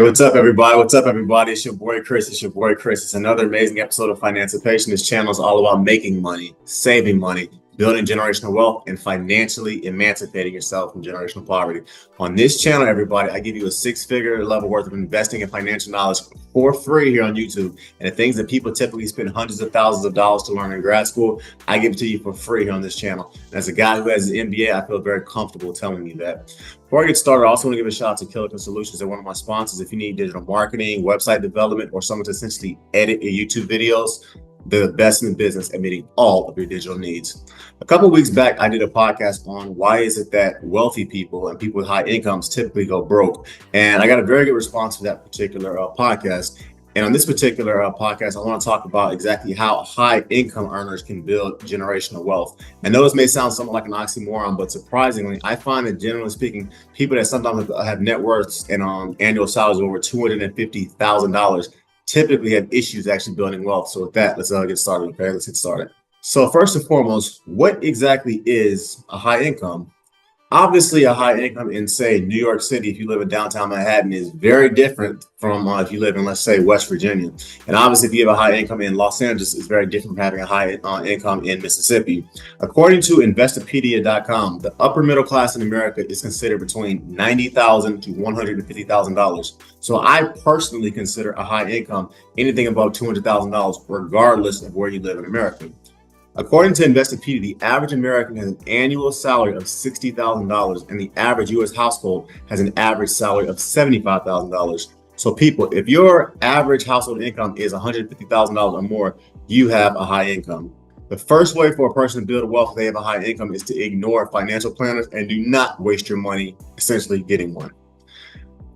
What's up, everybody? What's up, everybody? It's your boy, Chris. It's another amazing episode of Financipation. This channel is all about making money, saving money, building generational wealth, and financially emancipating yourself from generational poverty. On this channel, everybody, I give you a six-figure level worth of investing and financial knowledge for free here on YouTube. And the things that people typically spend hundreds of thousands of dollars to learn in grad school, I give it to you for free here on this channel. And as a guy who has an MBA, I feel very comfortable telling you that. Before I get started, I also want to give a shout out to Kiloton Solutions. They're one of my sponsors. If you need digital marketing, website development, or someone to essentially edit your YouTube videos, they're the best in the business at meeting all of your digital needs. A couple of weeks back, I did a podcast on why is it that wealthy people and people with high incomes typically go broke. And I got a very good response for that particular podcast. And on this particular podcast, I want to talk about exactly how high income earners can build generational wealth. I know this may sound somewhat like an oxymoron, but surprisingly, I find that generally speaking, people that sometimes have net worths and annual salaries of over $250,000 typically have issues actually building wealth. So with that, let's get started. Okay, let's get started. So first and foremost, what exactly is a high income? Obviously, a high income in, say, New York City, if you live in downtown Manhattan, is very different from if you live in, let's say, West Virginia. And obviously, if you have a high income in Los Angeles, it's very different from having a high income in Mississippi. According to Investopedia.com, the upper middle class in America is considered between $90,000 to $150,000. So I personally consider a high income anything above $200,000, regardless of where you live in America. According to Investopedia, the average American has an annual salary of $60,000 and the average U.S. household has an average salary of $75,000. So people, if your average household income is $150,000 or more, you have a high income. The first way for a person to build wealth if they have a high income is to ignore financial planners and do not waste your money essentially getting one.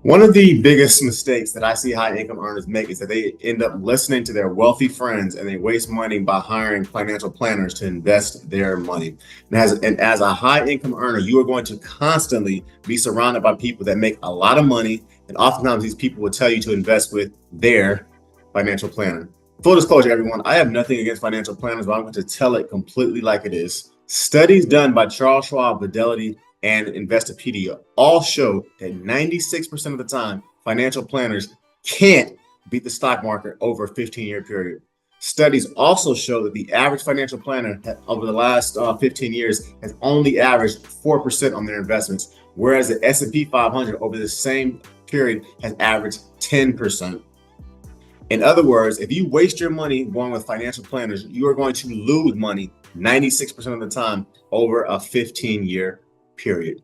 One of the biggest mistakes that I see high income earners make is that they end up listening to their wealthy friends and they waste money by hiring financial planners to invest their money. And as a high income earner, you are going to constantly be surrounded by people that make a lot of money. And oftentimes these people will tell you to invest with their financial planner. Full disclosure, everyone, I have nothing against financial planners, but I'm going to tell it completely like it is. Studies done by Charles Schwab, Fidelity, and Investopedia all show that 96% of the time, financial planners can't beat the stock market over a 15-year period. Studies also show that the average financial planner over the last 15 years has only averaged 4% on their investments, whereas the S&P 500 over the same period has averaged 10%. In other words, if you waste your money going with financial planners, you are going to lose money 96% of the time over a 15-year period.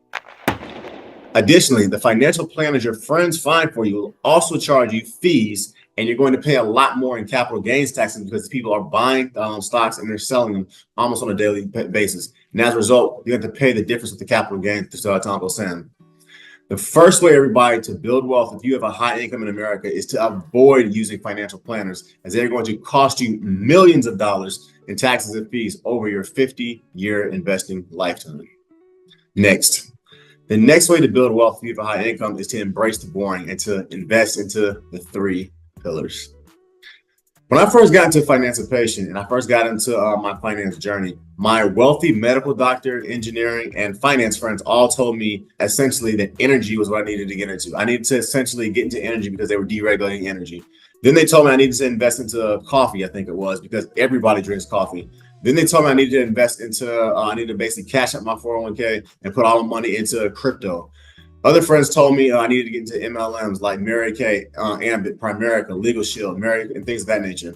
Additionally, the financial planners your friends find for you will also charge you fees, and you're going to pay a lot more in capital gains taxes because people are buying stocks and they're selling them almost on a daily basis. And as a result, you have to pay the difference with the capital gains to Tom Sam. The first way, everybody, to build wealth if you have a high income in America is to avoid using financial planners, as they're going to cost you millions of dollars in taxes and fees over your 50-year investing lifetime. Next, the next way to build wealth if you have a high income is to embrace the boring and to invest into the three pillars. When I first got into Financipation and I first got into my finance journey, my wealthy medical doctor, engineering, and finance friends all told me essentially that energy was what I needed to get into. I needed to essentially get into energy because they were deregulating energy. Then they told me I needed to invest into coffee, I think it was, because everybody drinks coffee. Then they told me I needed to invest into, I needed to basically cash out my 401k and put all the money into crypto. Other friends told me I needed to get into MLMs like Mary Kay, Ambit, Primerica, Legal Shield, and things of that nature.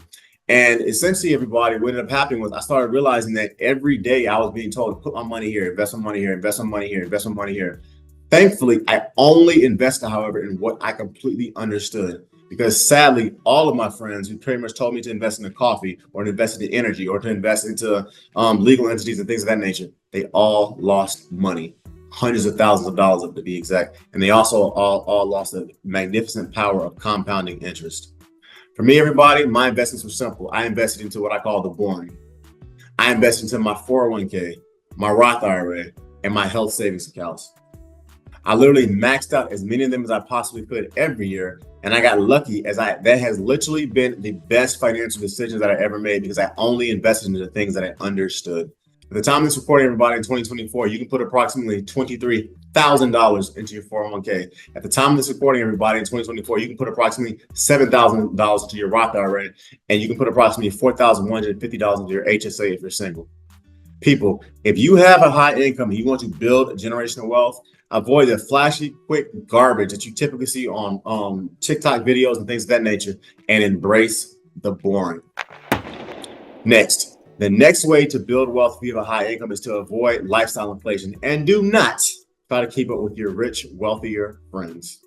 And essentially, everybody, what ended up happening was I started realizing that every day I was being told to put my money here, invest my money here, invest my money here, invest my money here. Thankfully, I only invested, however, in what I completely understood. Because sadly, all of my friends who pretty much told me to invest in coffee or to invest in energy or to invest into legal entities and things of that nature, they all lost money, hundreds of thousands of dollars to be exact. And they also all lost the magnificent power of compounding interest. For me, everybody, my investments were simple. I invested into what I call the boring. I invested into my 401k, my Roth IRA, and my health savings accounts. I literally maxed out as many of them as I possibly could every year. And I got lucky that has literally been the best financial decisions that I ever made because I only invested into the things that I understood. At the time of this recording, everybody, in 2024, you can put approximately $23 $1,000 into your 401k. At the time of this recording, everybody, in 2024, you can put approximately $7,000 into your Roth IRA, and you can put approximately $4,150 into your HSA if you're single. People, if you have a high income and you want to build generational wealth, avoid the flashy, quick garbage that you typically see on TikTok videos and things of that nature, and embrace the boring. Next, the next way to build wealth if you have a high income is to avoid lifestyle inflation, and do not try to keep up with your rich, wealthier friends.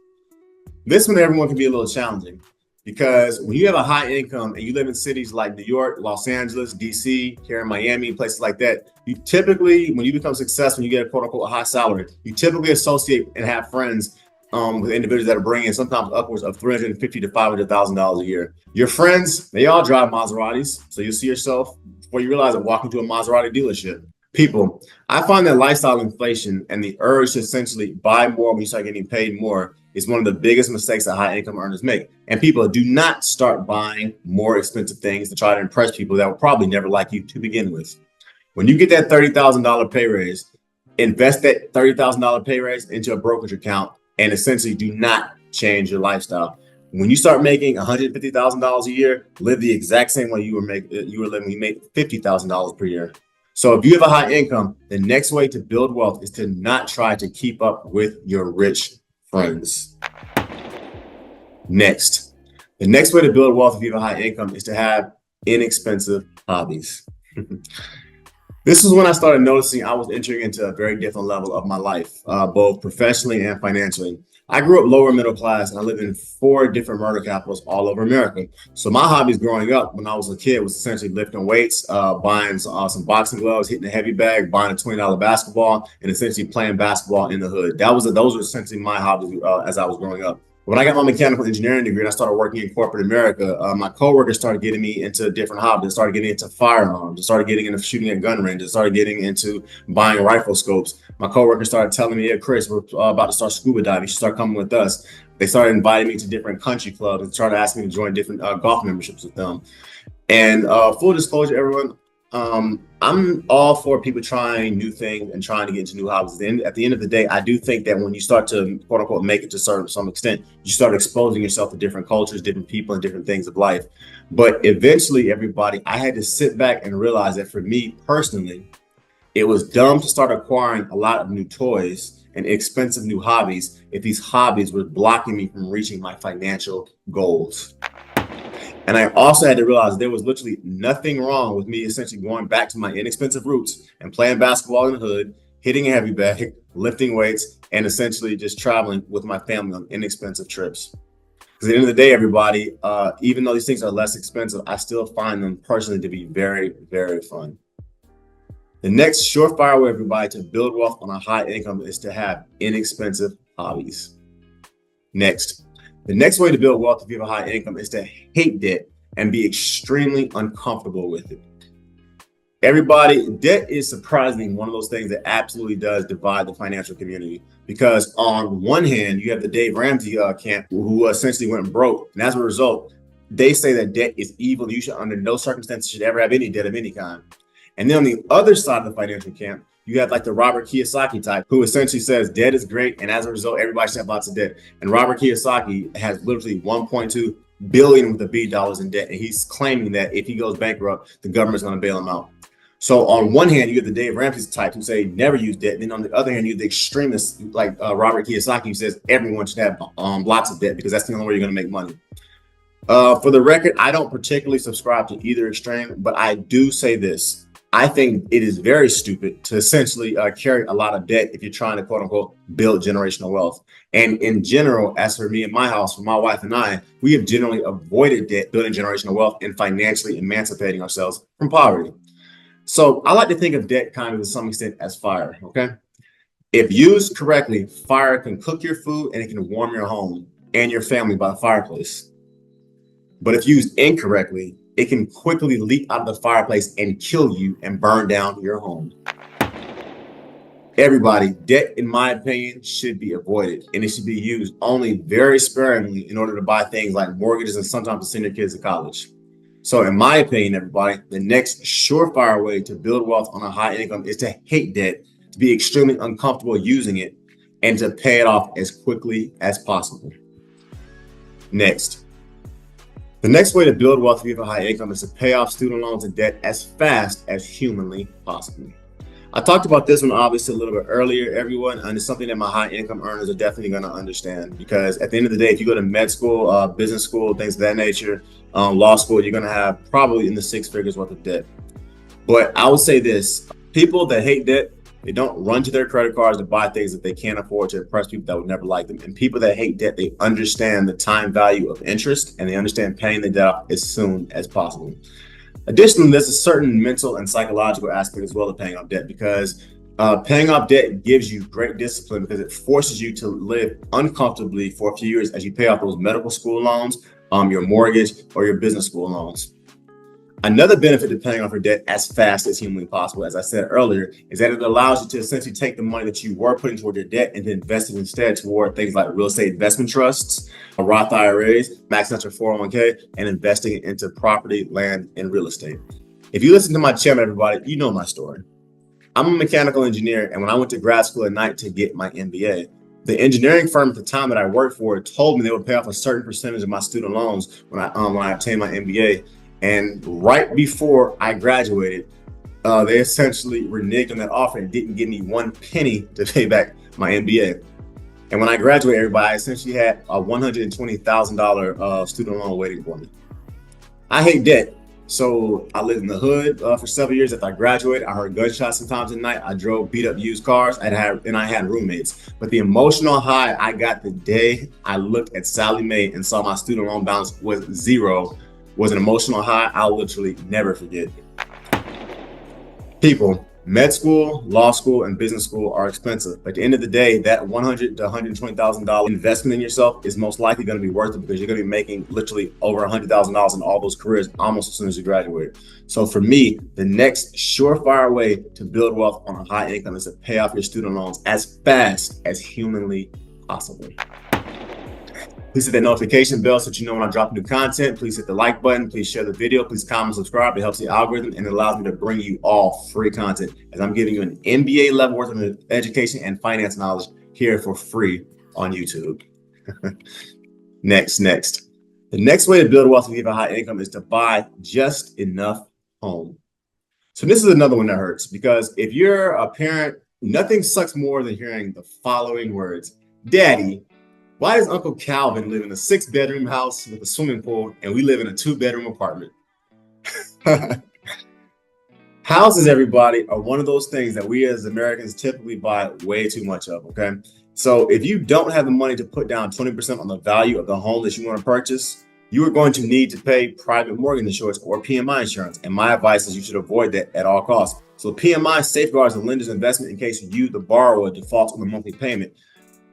This one, everyone, can be a little challenging, because when you have a high income and you live in cities like New York, Los Angeles, DC, here in Miami, places like that, you typically, when you become successful, you get a quote unquote high salary, you typically associate and have friends with individuals that are bringing sometimes upwards of $350,000 to $500,000 a year. Your friends, they all drive Maseratis, so you'll see yourself, before you realize it, walking to a Maserati dealership. People, I find that lifestyle inflation and the urge to essentially buy more when you start getting paid more is one of the biggest mistakes that high income earners make. And people, do not start buying more expensive things to try to impress people that will probably never like you to begin with. When you get that $30,000 pay raise, invest that $30,000 pay raise into a brokerage account and essentially do not change your lifestyle. When you start making $150,000 a year, live the exact same way you were living when you made $50,000 per year. So if you have a high income, the next way to build wealth is to not try to keep up with your rich friends. Next, the next way to build wealth if you have a high income is to have inexpensive hobbies. This is when I started noticing I was entering into a very different level of my life, both professionally and financially. I grew up lower middle class, and I lived in 4 different murder capitals all over America. So my hobbies growing up when I was a kid was essentially lifting weights, buying some boxing gloves, hitting a heavy bag, buying a $20 basketball, and essentially playing basketball in the hood. Those were essentially my hobbies as I was growing up. When I got my mechanical engineering degree and I started working in corporate America, my coworkers started getting me into different hobbies. I started getting into firearms. I started getting into shooting at gun ranges. I started getting into buying rifle scopes. My coworkers started telling me, "Hey, Chris, we're about to start scuba diving. You should start coming with us." They started inviting me to different country clubs and started asking me to join different golf memberships with them. And full disclosure, everyone, I'm all for people trying new things and trying to get into new hobbies. Then at the end of the day, I do think that when you start to quote unquote make it to some extent, you start exposing yourself to different cultures, different people, and different things of life. But eventually, everybody, I had to sit back and realize that for me personally, it was dumb to start acquiring a lot of new toys and expensive new hobbies if these hobbies were blocking me from reaching my financial goals. And I also had to realize there was literally nothing wrong with me essentially going back to my inexpensive roots and playing basketball in the hood, hitting a heavy bag, lifting weights, and essentially just traveling with my family on inexpensive trips. Because at the end of the day, everybody, even though these things are less expensive, I still find them personally to be very, very fun. The next surefire way, everybody, to build wealth on a high income is to have inexpensive hobbies. Next. The next way to build wealth if you have a high income is to hate debt and be extremely uncomfortable with it. Everybody, debt is surprisingly one of those things that absolutely does divide the financial community, because on one hand, you have the Dave Ramsey camp who essentially went broke. And as a result, they say that debt is evil. You should, under no circumstances, should ever have any debt of any kind. And then on the other side of the financial camp, you have like the Robert Kiyosaki type who essentially says debt is great, and as a result, everybody should have lots of debt. And Robert Kiyosaki has literally 1.2 billion with a B dollars in debt, and he's claiming that if he goes bankrupt, the government's going to bail him out. So on one hand, you have the Dave Ramsey type who say never use debt. Then on the other hand, you have the extremists like Robert Kiyosaki who says everyone should have lots of debt because that's the only way you're going to make money. For the record, I don't particularly subscribe to either extreme, but I do say this. I think it is very stupid to essentially carry a lot of debt if you're trying to quote unquote build generational wealth. And in general, as for me and my house, for my wife and I, we have generally avoided debt, building generational wealth, and financially emancipating ourselves from poverty. So I like to think of debt kind of to some extent as fire, okay? If used correctly, fire can cook your food and it can warm your home and your family by the fireplace. But if used incorrectly, it can quickly leap out of the fireplace and kill you and burn down your home. Everybody, debt, in my opinion, should be avoided, and it should be used only very sparingly in order to buy things like mortgages and sometimes to send your kids to college. So in my opinion, everybody, the next surefire way to build wealth on a high income is to hate debt, to be extremely uncomfortable using it, and to pay it off as quickly as possible. Next, the next way to build wealth if you have a high income is to pay off student loans and debt as fast as humanly possible. I talked about this one obviously a little bit earlier, everyone, and it's something that my high income earners are definitely going to understand, because at the end of the day, if you go to med school, business school, things of that nature, law school, you're going to have probably in the six figures worth of debt. But I would say this: people that hate debt, they don't run to their credit cards to buy things that they can't afford to impress people that would never like them. And people that hate debt, they understand the time value of interest, and they understand paying the debt off as soon as possible. Additionally, there's a certain mental and psychological aspect as well of paying off debt, because paying off debt gives you great discipline, because it forces you to live uncomfortably for a few years as you pay off those medical school loans, your mortgage, or your business school loans. Another benefit to paying off your debt as fast as humanly possible, as I said earlier, is that it allows you to essentially take the money that you were putting toward your debt and to invest it instead toward things like real estate investment trusts, Roth IRAs, maxing out your 401k, and investing it into property, land, and real estate. If you listen to my channel, everybody, you know my story. I'm a mechanical engineer, and when I went to grad school at night to get my MBA, the engineering firm at the time that I worked for told me they would pay off a certain percentage of my student loans when I obtained my MBA. And right before I graduated, they essentially reneged on that offer and didn't give me one penny to pay back my MBA. And when I graduated, everybody, I essentially had a $120,000 student loan waiting for me. I hate debt. So I lived in the hood for several years. After I graduated, I heard gunshots sometimes at night. I drove beat up used cars, and I had roommates. But the emotional high I got the day I looked at Sallie Mae and saw my student loan balance was zero was an emotional high I'll literally never forget. People, med school, law school, and business school are expensive. At the end of the day, that $100,000 to $120,000 investment in yourself is most likely going to be worth it, because you're going to be making literally over $100,000 in all those careers almost as soon as you graduate. So for me, the next surefire way to build wealth on a high income is to pay off your student loans as fast as humanly possible. Please hit that notification bell so that you know when I drop new content. Please hit the like button. Please share the video. Please comment, subscribe. It helps the algorithm, and it allows me to bring you all free content, as I'm giving you an MBA level worth of education and finance knowledge here for free on YouTube. Next. The next way to build wealth if you have a high income is to buy just enough home. So this is another one that hurts, because if you're a parent, nothing sucks more than hearing the following words: Daddy, why does Uncle Calvin live in a 6-bedroom house with a swimming pool and we live in a 2-bedroom apartment? Houses, everybody, are one of those things that we as Americans typically buy way too much of, okay? So if you don't have the money to put down 20% on the value of the home that you want to purchase, you are going to need to pay private mortgage insurance or PMI insurance. And my advice is you should avoid that at all costs. So PMI safeguards the lender's investment in case you, the borrower, defaults on the monthly payment,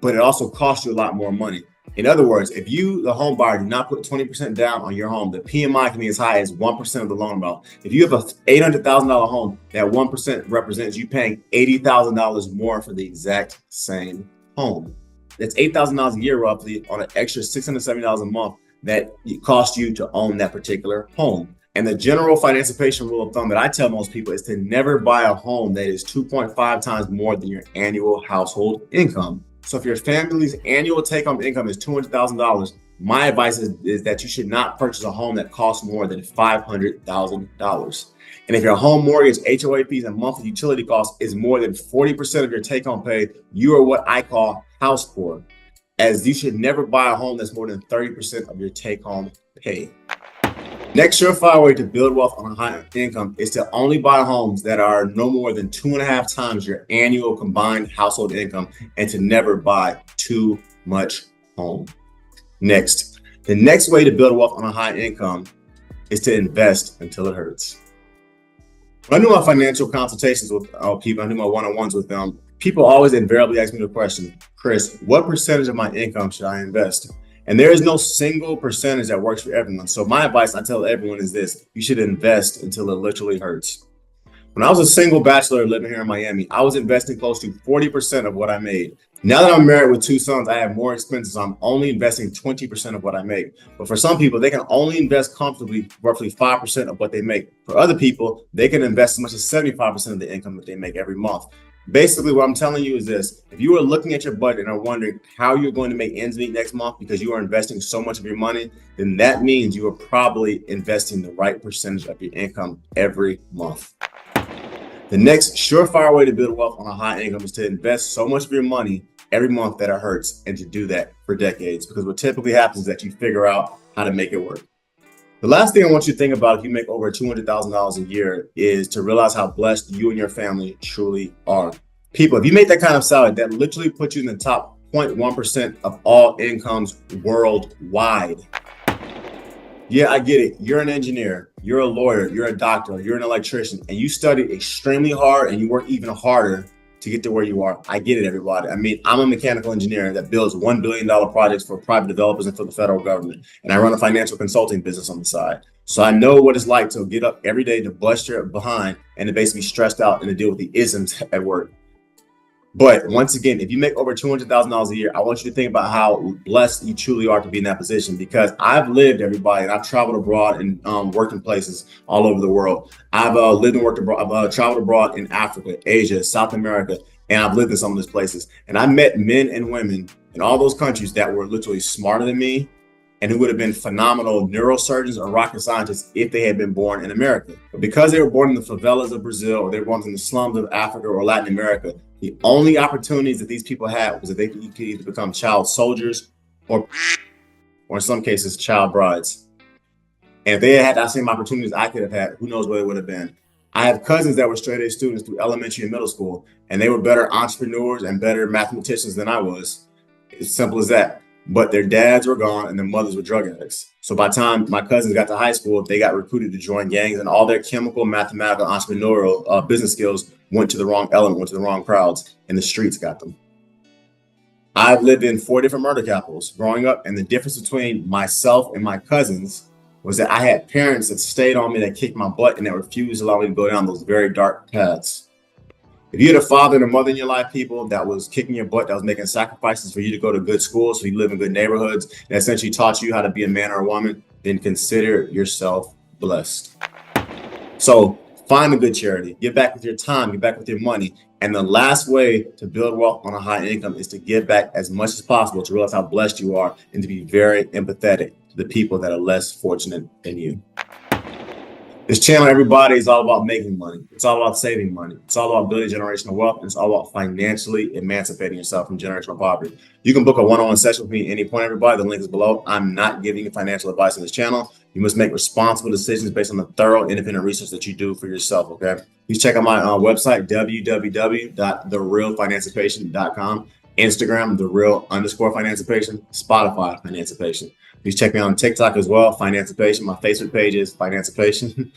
but it also costs you a lot more money. In other words, if you, the home buyer, do not put 20% down on your home, the PMI can be as high as 1% of the loan amount. If you have a $800,000 home, that 1% represents you paying $80,000 more for the exact same home. That's $8,000 a year roughly on an extra $670 a month that it costs you to own that particular home. And the general Financipation rule of thumb that I tell most people is to never buy a home that is 2.5 times more than your annual household income. So if your family's annual take-home income is $200,000, my advice is that you should not purchase a home that costs more than $500,000. And if your home mortgage, HOA fees, and monthly utility costs is more than 40% of your take-home pay, you are what I call house poor, as you should never buy a home that's more than 30% of your take-home pay. Next surefire way to build wealth on a high income is to only buy homes that are no more than 2.5 times your annual combined household income, and to never buy too much home. Next, the next way to build wealth on a high income is to invest until it hurts. When I do my financial consultations with people, I do my one-on-ones with them, people always invariably ask me the question: Chris, what percentage of my income should I invest? And there is no single percentage that works for everyone. So my advice I tell everyone is this: you should invest until it literally hurts. When I was a single bachelor living here in Miami, I was investing close to 40% of what I made. Now that I'm married with 2 sons, I have more expenses. I'm only investing 20% of what I make. But for some people, they can only invest comfortably roughly 5% of what they make. For other people, they can invest as much as 75% of the income that they make every month. Basically, what I'm telling you is this: if you are looking at your budget and are wondering how you're going to make ends meet next month because you are investing so much of your money, then that means you are probably investing the right percentage of your income every month. The next surefire way to build wealth on a high income is to invest so much of your money every month that it hurts, and to do that for decades, because what typically happens is that you figure out how to make it work. The last thing I want you to think about if you make over $200,000 a year is to realize how blessed you and your family truly are. People, if you make that kind of salary, that literally puts you in the top 0.1% of all incomes worldwide. Yeah, I get it. You're an engineer, you're a lawyer, you're a doctor, you're an electrician, and you studied extremely hard and you work even harder to get to where you are. I get it, everybody. I mean, I'm a mechanical engineer that builds $1 billion projects for private developers and for the federal government. And I run a financial consulting business on the side. So I know what it's like to get up every day to bust your behind and to basically be stressed out and to deal with the isms at work. But once again, if you make over $200,000 a year, I want you to think about how blessed you truly are to be in that position, because I've lived, everybody, and I've traveled abroad and worked in places all over the world. I've lived and worked abroad. I've traveled abroad in Africa, Asia, South America, and I've lived in some of these places. And I met men and women in all those countries that were literally smarter than me and who would have been phenomenal neurosurgeons or rocket scientists if they had been born in America. But because they were born in the favelas of Brazil, or they were born in the slums of Africa or Latin America, the only opportunities that these people had was that they could either become child soldiers or in some cases, child brides. And if they had that same opportunities I could have had, who knows what it would have been. I have cousins that were straight A students through elementary and middle school, and they were better entrepreneurs and better mathematicians than I was. It's simple as that. But their dads were gone and their mothers were drug addicts. So by the time my cousins got to high school, they got recruited to join gangs, and all their chemical, mathematical, entrepreneurial business skills went to the wrong element, went to the wrong crowds, and the streets got them. I've lived in 4 different murder capitals growing up, and the difference between myself and my cousins was that I had parents that stayed on me, that kicked my butt, and that refused to allow me to go down those very dark paths. If you had a father and a mother in your life, people, that was kicking your butt, that was making sacrifices for you to go to good schools, so you live in good neighborhoods, and essentially taught you how to be a man or a woman, then consider yourself blessed. So find a good charity, give back with your time, give back with your money. And the last way to build wealth on a high income is to give back as much as possible, to realize how blessed you are, and to be very empathetic to the people that are less fortunate than you. This channel, everybody, is all about making money. It's all about saving money. It's all about building generational wealth. And it's all about financially emancipating yourself from generational poverty. You can book a one-on-one session with me at any point, everybody. The link is below. I'm not giving you financial advice on this channel. You must make responsible decisions based on the thorough, independent research that you do for yourself, okay? Please check out my website, www.therealfinancipation.com, Instagram, _Financipation, Spotify, Financipation. Please check me out on TikTok as well, Financipation. My Facebook page is Financipation.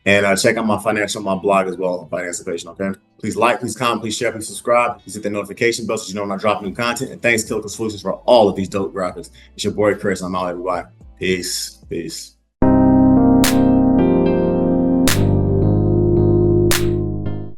And check out my blog as well, Financipation, okay? Please like, please comment, please share, please subscribe. Please hit the notification bell so you know when I drop new content. And thanks, Killical Solutions, for all of these dope graphics. It's your boy, Chris. I'm out, everybody. Peace.